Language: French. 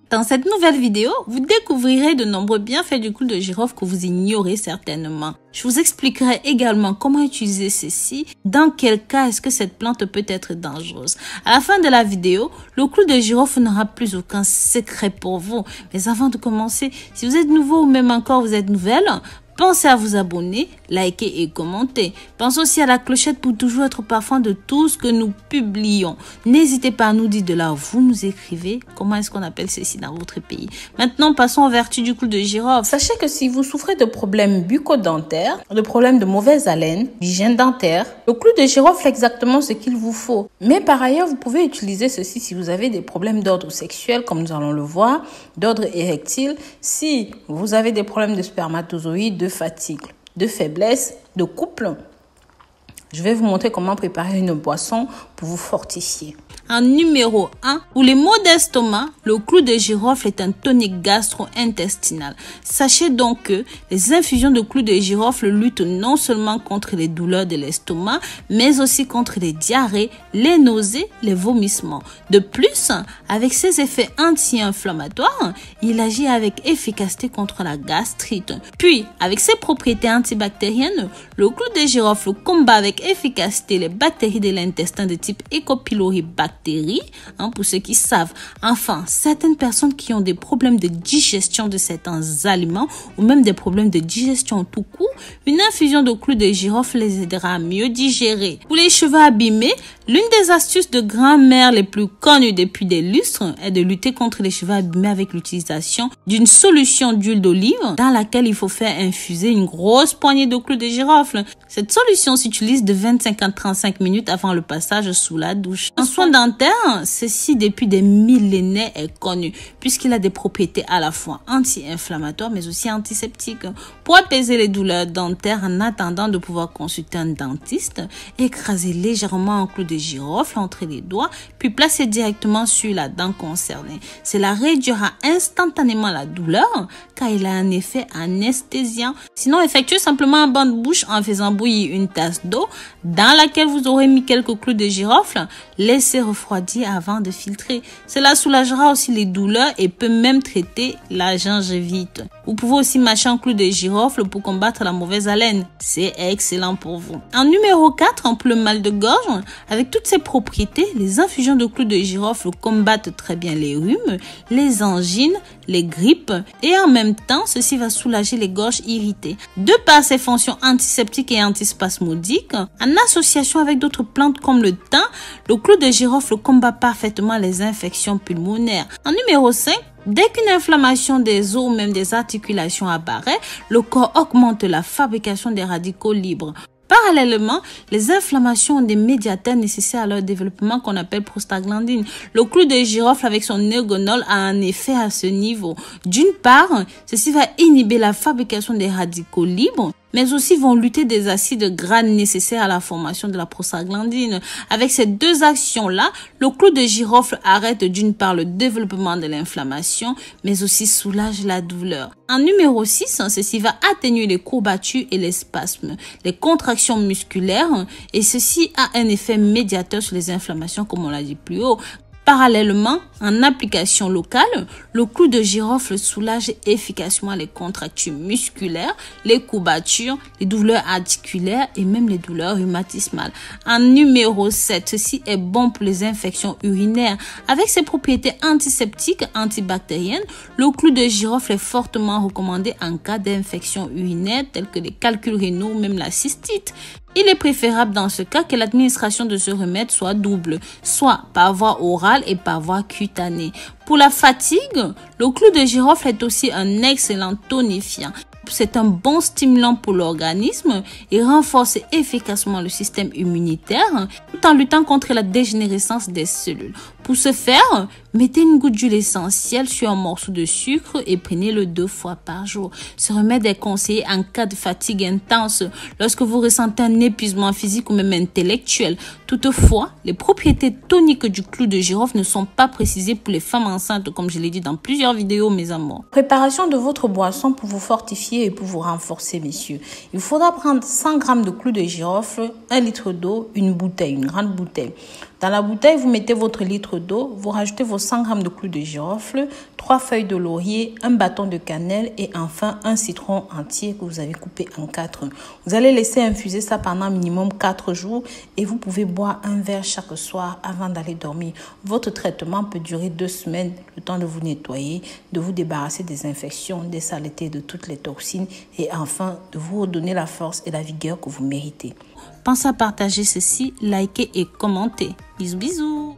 Dans cette nouvelle vidéo, vous découvrirez de nombreux bienfaits du clou de girofle que vous ignorez certainement. Je vous expliquerai également comment utiliser ceci, dans quel cas est-ce que cette plante peut être dangereuse. À la fin de la vidéo, le clou de girofle n'aura plus aucun secret pour vous. Mais avant de commencer, si vous êtes nouveau ou même encore vous êtes nouvelle, pensez à vous abonner, liker et commenter. Pensez aussi à la clochette pour toujours être au parfum de tout ce que nous publions. N'hésitez pas à nous dire de là où vous nous écrivez comment est-ce qu'on appelle ceci dans votre pays. Maintenant, passons aux vertus du clou de girofle. Sachez que si vous souffrez de problèmes bucco-dentaires, de problèmes de mauvaise haleine, d'hygiène dentaire, le clou de girofle est exactement ce qu'il vous faut. Mais par ailleurs, vous pouvez utiliser ceci si vous avez des problèmes d'ordre sexuel, comme nous allons le voir, d'ordre érectile, si vous avez des problèmes de spermatozoïdes, de fatigue, de faiblesse, de couple. Je vais vous montrer comment préparer une boisson pour vous fortifier. En numéro 1, pour les maux d'estomac, le clou de girofle est un tonique gastro-intestinal. Sachez donc que les infusions de clou de girofle luttent non seulement contre les douleurs de l'estomac, mais aussi contre les diarrhées, les nausées, les vomissements. De plus, avec ses effets anti-inflammatoires, il agit avec efficacité contre la gastrite. Puis, avec ses propriétés antibactériennes, le clou de girofle combat avec efficacité les bactéries de l'intestin de type Helicobacter bactéries, pour ceux qui savent. Enfin, certaines personnes qui ont des problèmes de digestion de certains aliments ou même des problèmes de digestion tout court, une infusion de clou de girofle les aidera à mieux digérer. Pour les cheveux abîmés, l'une des astuces de grand-mère les plus connues depuis des lustres est de lutter contre les cheveux abîmés avec l'utilisation d'une solution d'huile d'olive dans laquelle il faut faire infuser une grosse poignée de clou de girofle. Cette solution s'utilise de 25 à 35 minutes avant le passage sous la douche. En soin dentaire, ceci depuis des millénaires est connu puisqu'il a des propriétés à la fois anti-inflammatoires mais aussi antiseptiques. Pour apaiser les douleurs dentaires en attendant de pouvoir consulter un dentiste, écrasez légèrement un clou de girofle entre les doigts puis placez directement sur la dent concernée. Cela réduira instantanément la douleur car il a un effet anesthésiant. Sinon, effectuez simplement un bain de bouche en faisant bouillir une tasse d'eau dans laquelle vous aurez mis quelques clous de girofle. Laissez refroidir avant de filtrer. Cela soulagera aussi les douleurs et peut même traiter la gingivite. Vous pouvez aussi mâcher un clou de girofle pour combattre la mauvaise haleine. C'est excellent pour vous. En numéro 4, pour le mal de gorge, avec toutes ses propriétés, les infusions de clou de girofle combattent très bien les rhumes, les angines, les grippes et en même temps, ceci va soulager les gorges irritées. De par ses fonctions antiseptiques et antispasmodiques, en association avec d'autres plantes comme le thym, le clou de girofle combat parfaitement les infections pulmonaires. En numéro 5, dès qu'une inflammation des os ou même des articulations apparaît, le corps augmente la fabrication des radicaux libres. Parallèlement, les inflammations ont des médiateurs nécessaires à leur développement qu'on appelle prostaglandine. Le clou de girofle avec son ergonol a un effet à ce niveau. D'une part, ceci va inhiber la fabrication des radicaux libres, mais aussi vont lutter des acides gras nécessaires à la formation de la prostaglandine. Avec ces deux actions-là, le clou de girofle arrête d'une part le développement de l'inflammation, mais aussi soulage la douleur. En numéro 6, ceci va atténuer les courbatures et les spasmes, les contractions musculaires, et ceci a un effet médiateur sur les inflammations, comme on l'a dit plus haut. Parallèlement, en application locale, le clou de girofle soulage efficacement les contractures musculaires, les courbatures, les douleurs articulaires et même les douleurs rhumatismales. En numéro 7, ceci est bon pour les infections urinaires. Avec ses propriétés antiseptiques, antibactériennes, le clou de girofle est fortement recommandé en cas d'infections urinaires telles que les calculs rénaux ou même la cystite. Il est préférable dans ce cas que l'administration de ce remède soit double, soit par voie orale et par voie cutanée. Pour la fatigue, le clou de girofle est aussi un excellent tonifiant. C'est un bon stimulant pour l'organisme et renforce efficacement le système immunitaire tout en luttant contre la dégénérescence des cellules. Pour ce faire, mettez une goutte d'huile essentielle sur un morceau de sucre et prenez-le 2 fois par jour. Ce remède est conseillé en cas de fatigue intense, lorsque vous ressentez un épuisement physique ou même intellectuel. Toutefois, les propriétés toniques du clou de girofle ne sont pas précisées pour les femmes enceintes, comme je l'ai dit dans plusieurs vidéos, mes amours. Préparation de votre boisson pour vous fortifier et pour vous renforcer, messieurs. Il faudra prendre 100 g de clou de girofle, 1 litre d'eau, une bouteille, une grande bouteille. Dans la bouteille, vous mettez votre litre d'eau, vous rajoutez vos 100 g de clou de girofle, 3 feuilles de laurier, un bâton de cannelle et enfin un citron entier que vous avez coupé en 4. Vous allez laisser infuser ça pendant minimum 4 jours et vous pouvez boire un verre chaque soir avant d'aller dormir. Votre traitement peut durer 2 semaines, le temps de vous nettoyer, de vous débarrasser des infections, des saletés, de toutes les toxines et enfin de vous redonner la force et la vigueur que vous méritez. Pensez à partager ceci, liker et commenter. Bisous bisous.